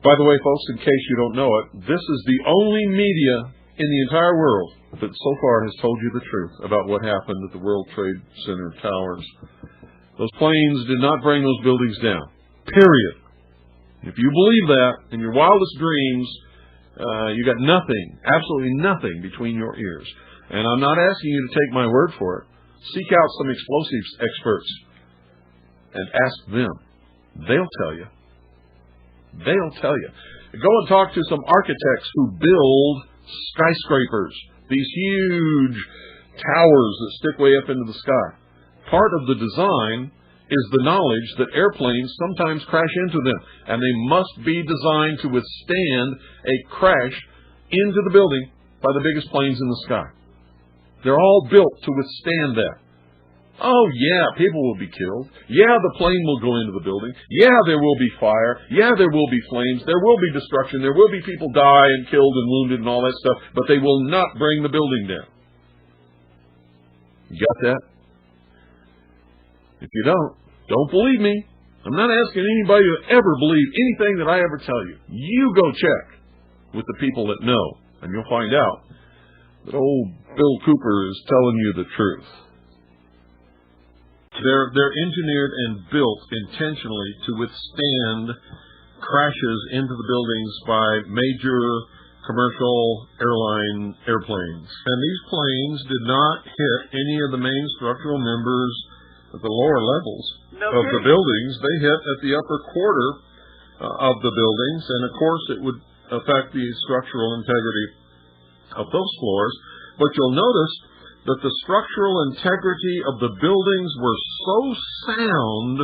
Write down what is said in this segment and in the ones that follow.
By the way, folks, in case you don't know it, this is the only media in the entire world that so far has told you the truth about what happened at the World Trade Center towers. Those planes did not bring those buildings down. Period. If you believe that in your wildest dreams, you got nothing, absolutely nothing between your ears. And I'm not asking you to take my word for it. Seek out some explosives experts and ask them. They'll tell you. They'll tell you. Go and talk to some architects who build skyscrapers, these huge towers that stick way up into the sky. Part of the design is the knowledge that airplanes sometimes crash into them, and they must be designed to withstand a crash into the building by the biggest planes in the sky. They're all built to withstand that. Oh, yeah, people will be killed. Yeah, the plane will go into the building. Yeah, there will be fire. Yeah, there will be flames. There will be destruction. There will be people die and killed and wounded and all that stuff, but they will not bring the building down. You got that? If you don't believe me. I'm not asking anybody to ever believe anything that I ever tell you. You go check with the people that know, and you'll find out that old Bill Cooper is telling you the truth. They're engineered and built intentionally to withstand crashes into the buildings by major commercial airplanes. And these planes did not hit any of the main structural members at the lower levels of the buildings. They hit at the upper quarter of the buildings, and of course it would affect the structural integrity of those floors. But you'll notice that the structural integrity of the buildings were so sound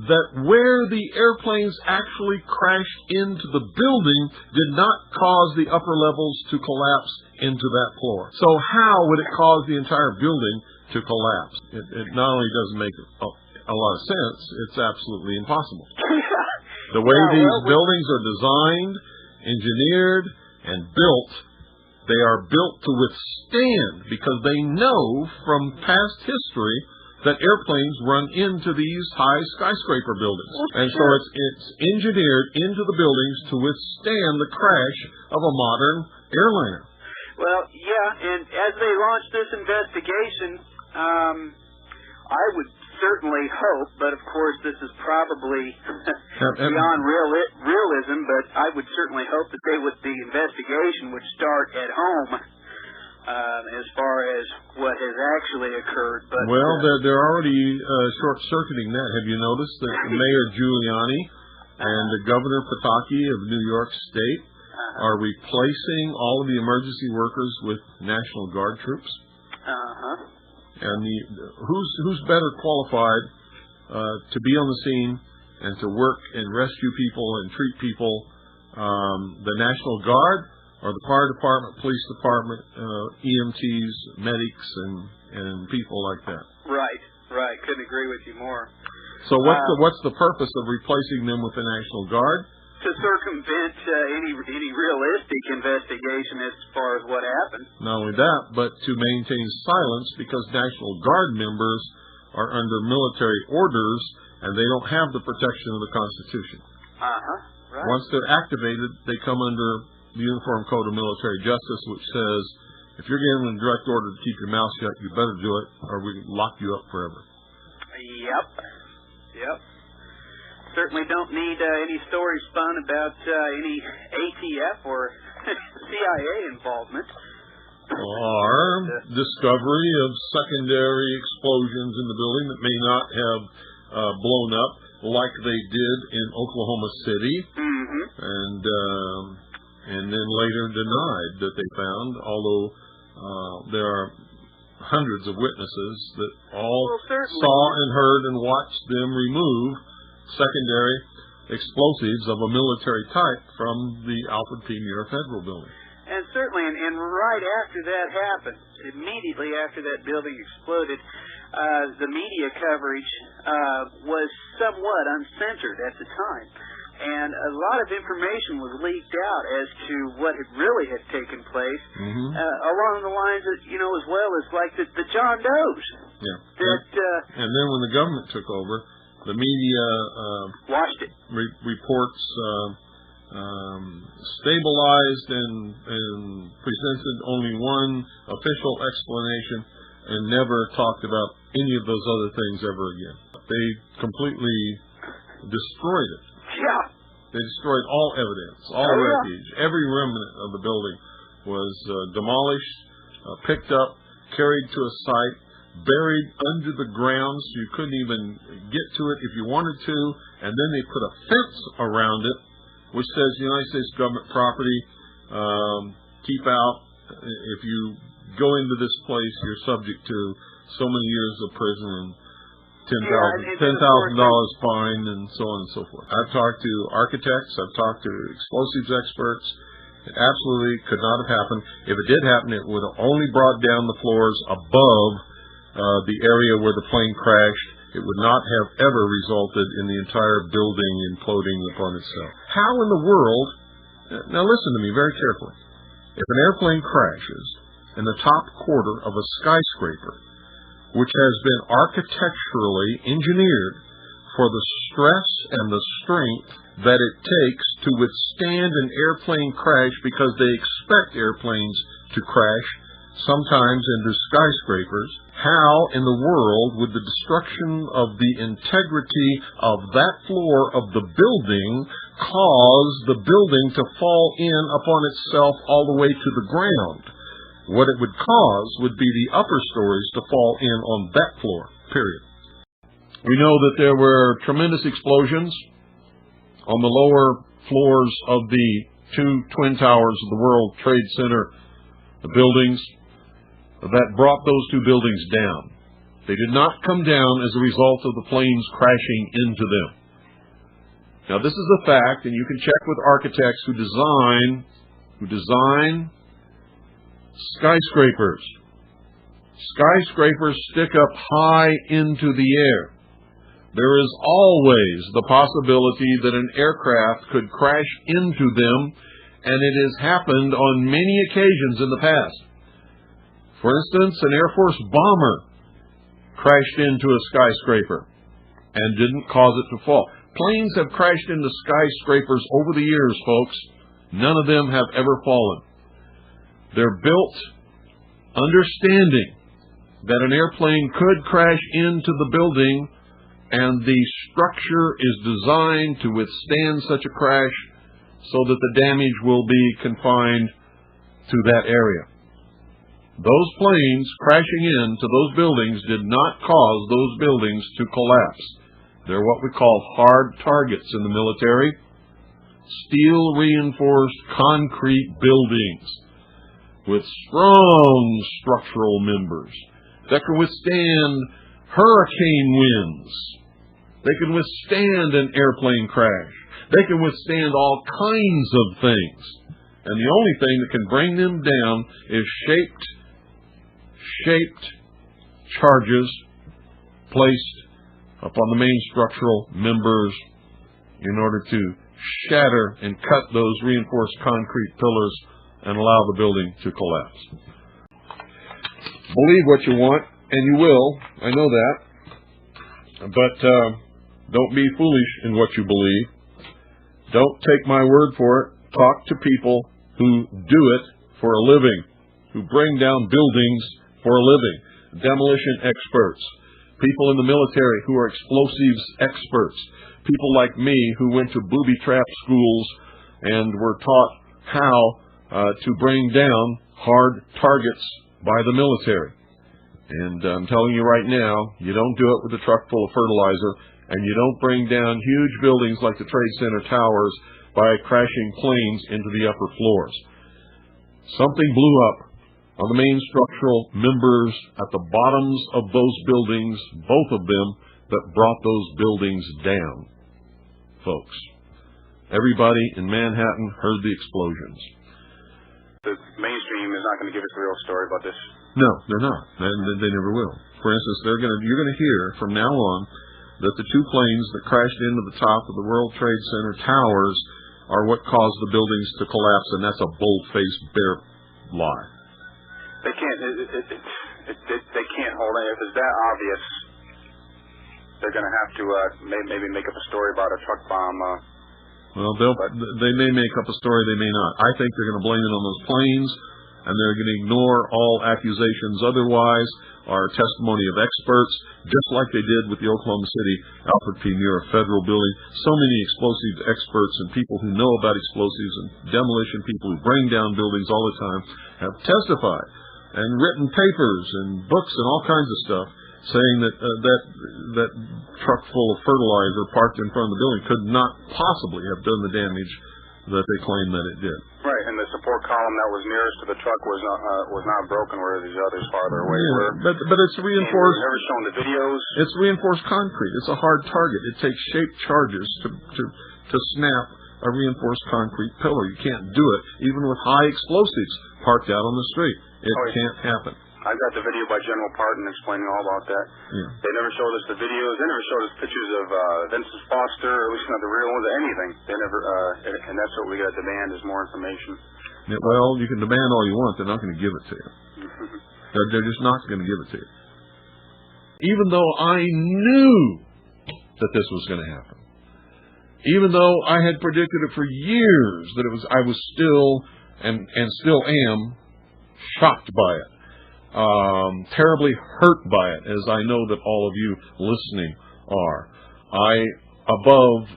that where the airplanes actually crashed into the building did not cause the upper levels to collapse into that floor. So how would it cause the entire building to collapse? It not only doesn't make a lot of sense, it's absolutely impossible. The way these buildings are designed, engineered, and built, they are built to withstand, because they know from past history that airplanes run into these high skyscraper buildings. And so it's engineered into the buildings to withstand the crash of a modern airliner. Well, yeah, and as they launch this investigation, I would certainly hope, but of course this is probably beyond realism, but I would certainly hope that the investigation would start at home as far as what has actually occurred. But well, they're already short-circuiting that. Have you noticed that Mayor Giuliani and the Governor Pataki of New York State are replacing all of the emergency workers with National Guard troops? And who's better qualified to be on the scene and to work and rescue people and treat people, the National Guard or the fire department, police department, EMTs, medics, and people like that? Right. Couldn't agree with you more. So what's the purpose of replacing them with the National Guard? To circumvent any realistic investigation as far as what happened. Not only that, but to maintain silence, because National Guard members are under military orders and they don't have the protection of the Constitution. Right. Once they're activated, they come under the Uniform Code of Military Justice, which says if you're given a direct order to keep your mouth shut, you better do it, or we can lock you up forever. Yep. Certainly don't need any stories spun about any ATF or CIA involvement. Or discovery of secondary explosions in the building that may not have blown up like they did in Oklahoma City, and then later denied that they found, although there are hundreds of witnesses that all saw and heard and watched them remove secondary explosives of a military type from the Alfred P. Muir Federal Building. And certainly, and right after that happened, immediately after that building exploded, the media coverage was somewhat uncensored at the time. And a lot of information was leaked out as to what had taken place, along the lines of, as well as like the John Does. Yeah. And then when the government took over, the media watched it. Reports stabilized and presented only one official explanation and never talked about any of those other things ever again. They completely destroyed it. Yeah. They destroyed all evidence, all refuge. Every remnant of the building was demolished, picked up, carried to a site, buried under the ground so you couldn't even get to it if you wanted to, and then they put a fence around it which says United States government property, keep out. If you go into this place, you're subject to so many years of prison and $10,000 fine and so on and so forth. I've talked to architects, I've talked to explosives experts. It absolutely could not have happened. If it did happen, it would have only brought down the floors above the area where the plane crashed. It would not have ever resulted in the entire building imploding upon itself. How in the world, now listen to me very carefully, if an airplane crashes in the top quarter of a skyscraper, which has been architecturally engineered for the stress and the strength that it takes to withstand an airplane crash, because they expect airplanes to crash sometimes into skyscrapers, how in the world would the destruction of the integrity of that floor of the building cause the building to fall in upon itself all the way to the ground? What it would cause would be the upper stories to fall in on that floor, period. We know that there were tremendous explosions on the lower floors of the two twin towers of the World Trade Center, the buildings, that brought those two buildings down. They did not come down as a result of the planes crashing into them. Now, this is a fact, and you can check with architects who design skyscrapers. Skyscrapers stick up high into the air. There is always the possibility that an aircraft could crash into them, and it has happened on many occasions in the past. For instance, an Air Force bomber crashed into a skyscraper and didn't cause it to fall. Planes have crashed into skyscrapers over the years, folks. None of them have ever fallen. They're built understanding that an airplane could crash into the building, and the structure is designed to withstand such a crash so that the damage will be confined to that area. Those planes crashing into those buildings did not cause those buildings to collapse. They're what we call hard targets in the military. Steel-reinforced concrete buildings with strong structural members that can withstand hurricane winds. They can withstand an airplane crash. They can withstand all kinds of things. And the only thing that can bring them down is shaped charges placed upon the main structural members in order to shatter and cut those reinforced concrete pillars and allow the building to collapse. Believe what you want, and you will. I know that. But don't be foolish in what you believe. Don't take my word for it. Talk to people who do it for a living, who bring down buildings for a living. Demolition experts, people in the military who are explosives experts, people like me who went to booby trap schools and were taught how to bring down hard targets by the military. And I'm telling you right now, you don't do it with a truck full of fertilizer, and you don't bring down huge buildings like the Trade Center towers by crashing planes into the upper floors. Something blew up on the main structural members at the bottoms of those buildings, both of them, that brought those buildings down, folks. Everybody in Manhattan heard the explosions. The mainstream is not going to give us a real story about this. No, they're not. They never will. For instance, you're going to hear from now on that the two planes that crashed into the top of the World Trade Center towers are what caused the buildings to collapse, and that's a bold-faced, bare lie. They can't. They can't hold it. If it's that obvious, they're going to have to maybe make up a story about a truck bomb Well, they may make up a story, they may not. I think they're going to blame it on those planes, and they're going to ignore all accusations otherwise, or testimony of experts, just like they did with the Oklahoma City Alfred P. Murrah Federal Building. So many explosive experts and people who know about explosives and demolition, people who bring down buildings all the time, have testified and written papers and books and all kinds of stuff saying that that truck full of fertilizer parked in front of the building could not possibly have done the damage that they claim that it did. Right, and the support column that was nearest to the truck was not broken, where these others farther away were. But it's reinforced. Never shown the videos. It's reinforced concrete. It's a hard target. It takes shaped charges to snap a reinforced concrete pillar. You can't do it even with high explosives parked out on the street. It can't happen. I got the video by General Parton explaining all about that. Yeah. They never showed us the videos. They never showed us pictures of Vincent Foster, or at least not the real ones, or anything. They never, and that's what we got to demand, is more information. Yeah, well, you can demand all you want. They're not going to give it to you. They're just not going to give it to you. Even though I knew that this was going to happen. Even though I had predicted it for years, that I was still, and still am, shocked by it. Terribly hurt by it, as I know that all of you listening are. Above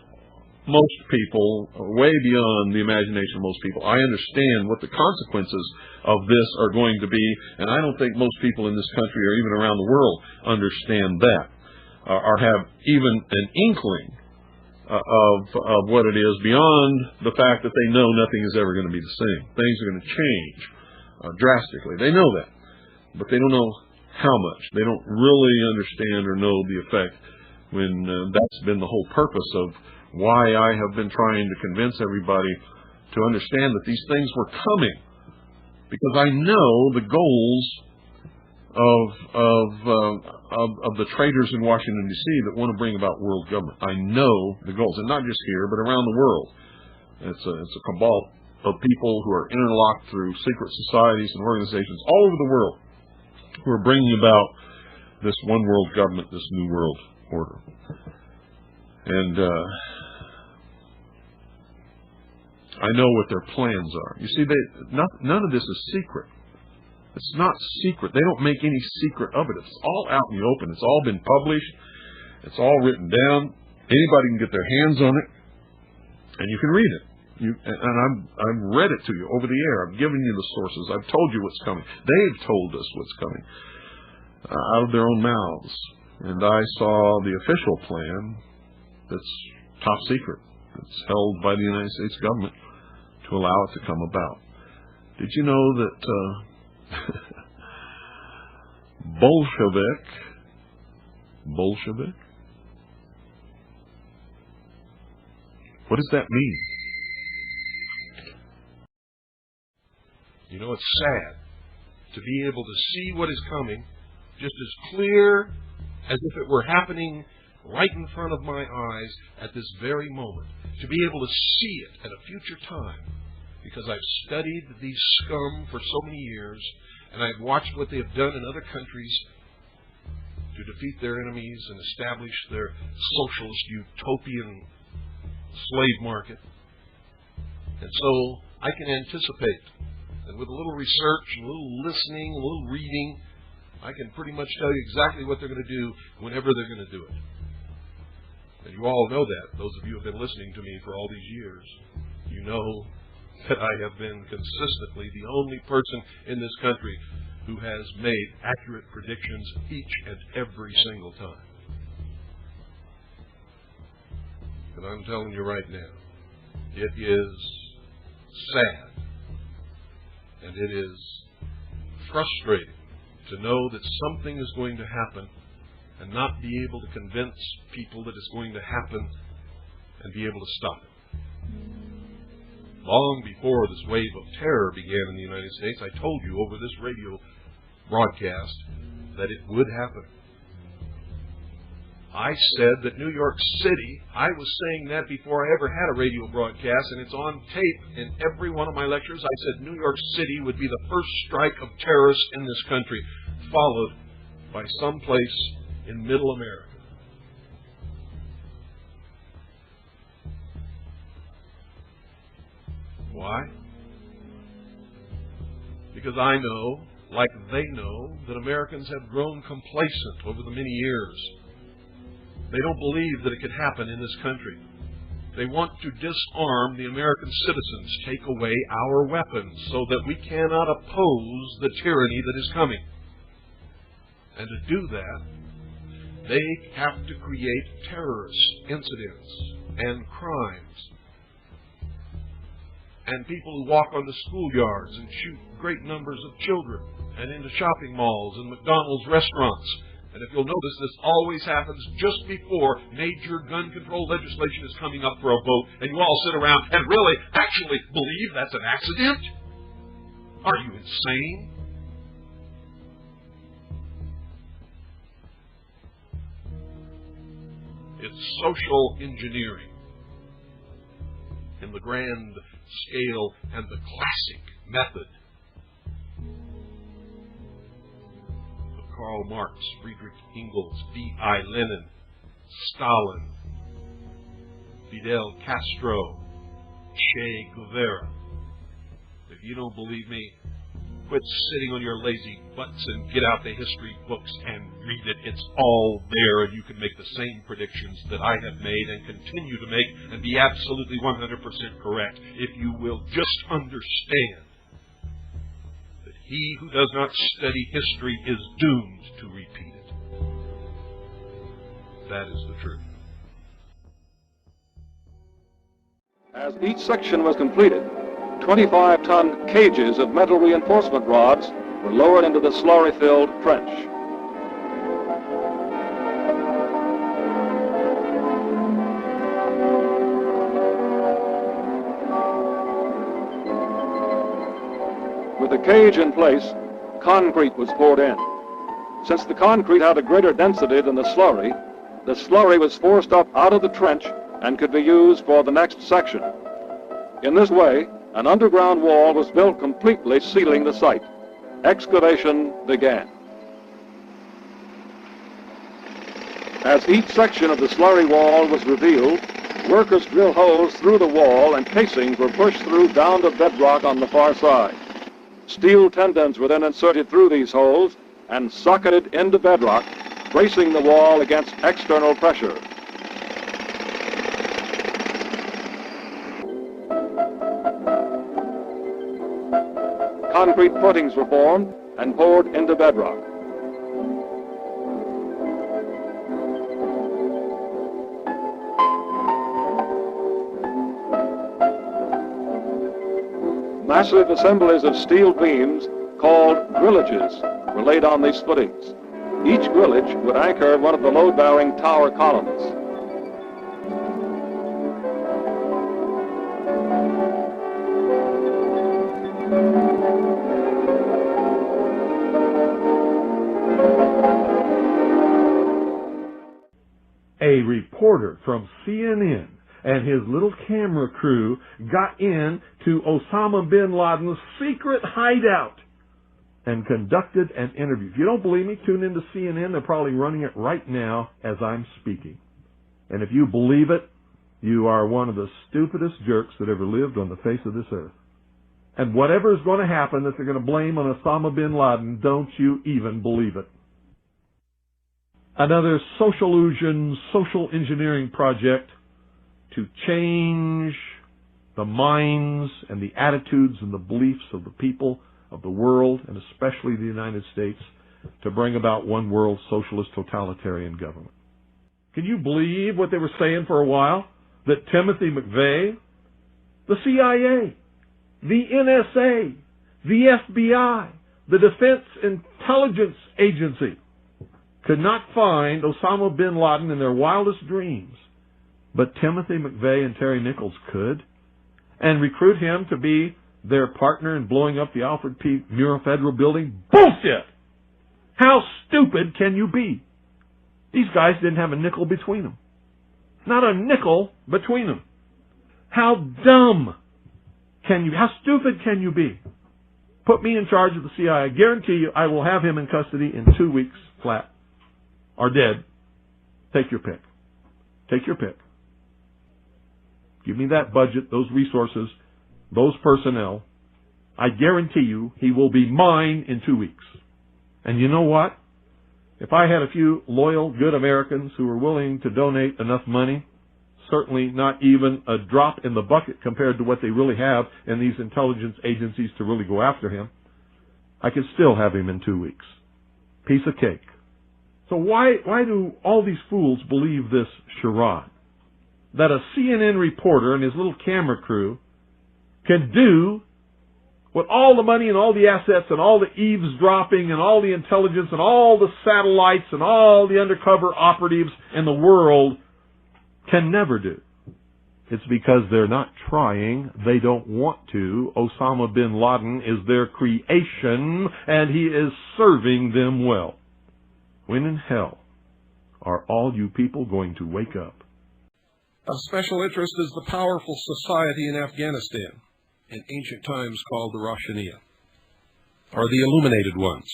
most people, way beyond the imagination of most people, I understand what the consequences of this are going to be, and I don't think most people in this country or even around the world understand that, or have even an inkling of what it is, beyond the fact that they know nothing is ever going to be the same. Things are going to change drastically. They know that. But they don't know how much. They don't really understand or know the effect, when that's been the whole purpose of why I have been trying to convince everybody to understand that these things were coming. Because I know the goals of the traitors in Washington, D.C. that want to bring about world government. I know the goals, and not just here, but around the world. It's a cabal of people who are interlocked through secret societies and organizations all over the world, who are bringing about this one world government, this new world order. And I know what their plans are. You see, none of this is secret. It's not secret. They don't make any secret of it. It's all out in the open. It's all been published. It's all written down. Anybody can get their hands on it, and you can read it. I've read it to you over the air. I've given you the sources. I've told you what's coming. They've told us what's coming out of their own mouths. And I saw the official plan that's top secret. It's held by the United States government to allow it to come about. Did you know that Bolshevik, what does that mean? You know, it's sad to be able to see what is coming just as clear as if it were happening right in front of my eyes at this very moment. To be able to see it at a future time, because I've studied these scum for so many years, and I've watched what they have done in other countries to defeat their enemies and establish their socialist utopian slave market. And so I can anticipate, and with a little research, a little listening, a little reading, I can pretty much tell you exactly what they're going to do whenever they're going to do it. And you all know that. Those of you who have been listening to me for all these years, you know that I have been consistently the only person in this country who has made accurate predictions each and every single time. And I'm telling you right now, it is sad and it is frustrating to know that something is going to happen and not be able to convince people that it's going to happen and be able to stop it. Long before this wave of terror began in the United States, I told you over this radio broadcast that it would happen. I said that New York City, I was saying that before I ever had a radio broadcast, and it's on tape in every one of my lectures. I said New York City would be the first strike of terrorists in this country, followed by some place in Middle America. Why? Because I know, like they know, that Americans have grown complacent over the many years. They don't believe that it could happen in this country. They want to disarm the American citizens, take away our weapons, so that we cannot oppose the tyranny that is coming. And to do that, they have to create terrorist incidents and crimes. And people who walk onto schoolyards and shoot great numbers of children, and into shopping malls and McDonald's restaurants. And if you'll notice, this always happens just before major gun control legislation is coming up for a vote, and you all sit around and really, actually believe that's an accident? Are you insane? It's social engineering in the grand scale and the classic method of Karl Marx, Friedrich Engels, V.I. Lenin, Stalin, Fidel Castro, Che Guevara. If you don't believe me, quit sitting on your lazy butts and get out the history books and read it. It's all there, and you can make the same predictions that I have made and continue to make and be absolutely 100% correct if you will just understand that he who does not study history is doomed to repeat it. That is the truth. As each section was completed, 25-ton cages of metal reinforcement rods were lowered into the slurry-filled trench. With the cage in place, concrete was poured in. Since the concrete had a greater density than the slurry was forced up out of the trench and could be used for the next section. In this way, an underground wall was built completely sealing the site. Excavation began. As each section of the slurry wall was revealed, workers drilled holes through the wall and casings were pushed through down to bedrock on the far side. Steel tendons were then inserted through these holes and socketed into bedrock, bracing the wall against external pressure. Concrete footings were formed and poured into bedrock. Massive assemblies of steel beams called grillages were laid on these footings. Each grillage would anchor one of the load-bearing tower columns. A reporter from CNN and his little camera crew got in to Osama bin Laden's secret hideout and conducted an interview. If you don't believe me, tune into CNN. They're probably running it right now as I'm speaking. And if you believe it, you are one of the stupidest jerks that ever lived on the face of this earth. And whatever is going to happen that they're going to blame on Osama bin Laden, don't you even believe it. Another social engineering project to change the minds and the attitudes and the beliefs of the people of the world, and especially the United States, to bring about one world socialist totalitarian government. Can you believe what they were saying for a while? That Timothy McVeigh, the CIA, the NSA, the FBI, the Defense Intelligence Agency could not find Osama bin Laden in their wildest dreams, but Timothy McVeigh and Terry Nichols could, and recruit him to be their partner in blowing up the Alfred P. Murrah Federal Building? Bullshit! How stupid can you be? These guys didn't have a nickel between them. Not a nickel between them. How dumb can you be? How stupid can you be? Put me in charge of the CIA. I guarantee you I will have him in custody in 2 weeks flat. Or dead. Take your pick. Take your pick. Give me that budget, those resources, those personnel, I guarantee you he will be mine in 2 weeks. And you know what? If I had a few loyal, good Americans who were willing to donate enough money, certainly not even a drop in the bucket compared to what they really have in these intelligence agencies to really go after him, I could still have him in 2 weeks. Piece of cake. So why do all these fools believe this charade? That a CNN reporter and his little camera crew can do what all the money and all the assets and all the eavesdropping and all the intelligence and all the satellites and all the undercover operatives in the world can never do. It's because they're not trying. They don't want to. Osama bin Laden is their creation, and he is serving them well. When in hell are all you people going to wake up? Of special interest is the powerful society in Afghanistan, in ancient times called the Roshaniya, or the Illuminated Ones.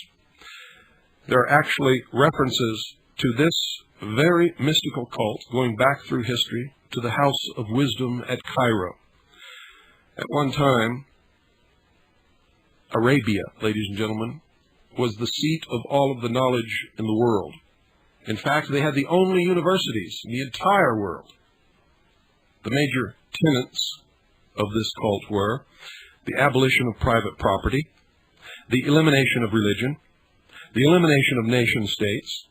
There are actually references to this very mystical cult going back through history to the House of Wisdom at Cairo. At one time, Arabia, ladies and gentlemen, was the seat of all of the knowledge in the world. In fact, they had the only universities in the entire world. The major tenets of this cult were the abolition of private property, the elimination of religion, the elimination of nation states,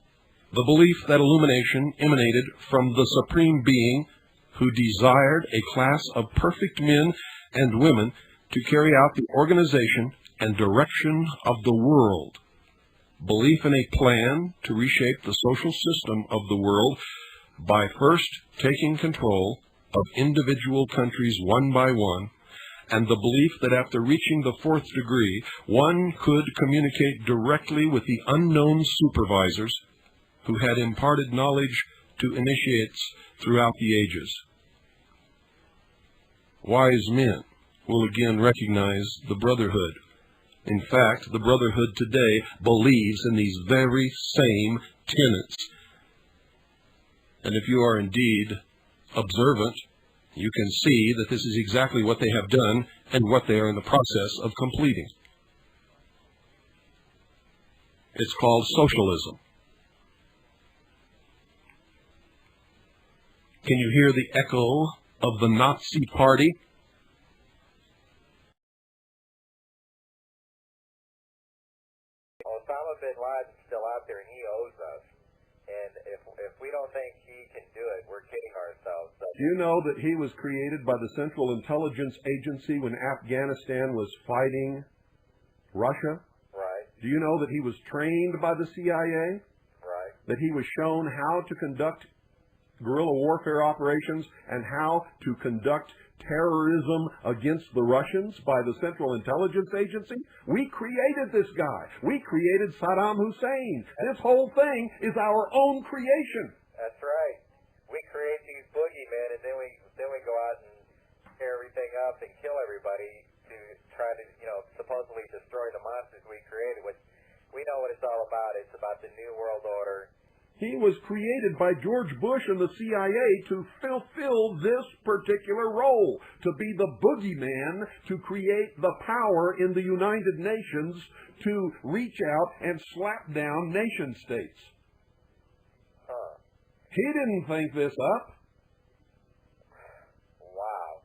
the belief that illumination emanated from the Supreme Being who desired a class of perfect men and women to carry out the organization and direction of the world. Belief in a plan to reshape the social system of the world by first taking control of individual countries one by one, and the belief that after reaching the 4th degree, one could communicate directly with the unknown supervisors who had imparted knowledge to initiates throughout the ages. Wise men will again recognize the Brotherhood. In fact, the Brotherhood today believes in these very same tenets. And if you are indeed observant, you can see that this is exactly what they have done and what they are in the process of completing. It's called socialism. Can you hear the echo of the Nazi Party? Osama bin Laden's still out there and he owes us. And if we don't think he can do it, we're kidding ourselves. Do you know that he was created by the Central Intelligence Agency when Afghanistan was fighting Russia? Right. Do you know that he was trained by the CIA? Right. That he was shown how to conduct guerrilla warfare operations and how to conduct terrorism against the Russians by the Central Intelligence Agency? We created this guy. We created Saddam Hussein. This whole thing is our own creation. That's right. We create these boogeymen and then we go out and tear everything up and kill everybody to try to, supposedly destroy the monsters we created, which we know what it's all about. It's about the New World Order. He was created by George Bush and the CIA to fulfill this particular role, to be the boogeyman, to create the power in the United Nations to reach out and slap down nation states. Huh. He didn't think this up. Wow.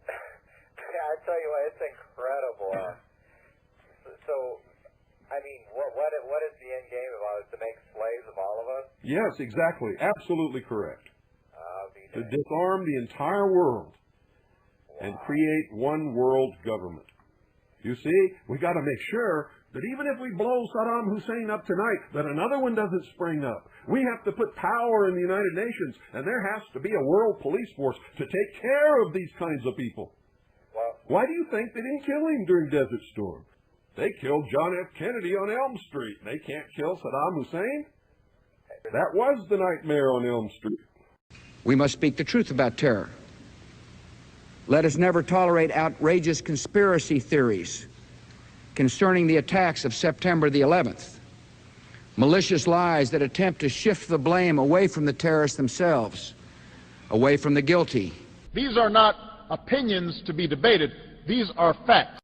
I tell you what, it's incredible. What is the end game of all this? To make slaves of all of us? Yes, exactly. Absolutely correct. To disarm the entire world and create one world government. You see, we got to make sure that even if we blow Saddam Hussein up tonight, that another one doesn't spring up. We have to put power in the United Nations, and there has to be a world police force to take care of these kinds of people. Why do you think they didn't kill him during Desert Storm? They killed John F. Kennedy on Elm Street. They can't kill Saddam Hussein? That was the nightmare on Elm Street. We must speak the truth about terror. Let us never tolerate outrageous conspiracy theories concerning the attacks of September the 11th, malicious lies that attempt to shift the blame away from the terrorists themselves, away from the guilty. These are not opinions to be debated. These are facts.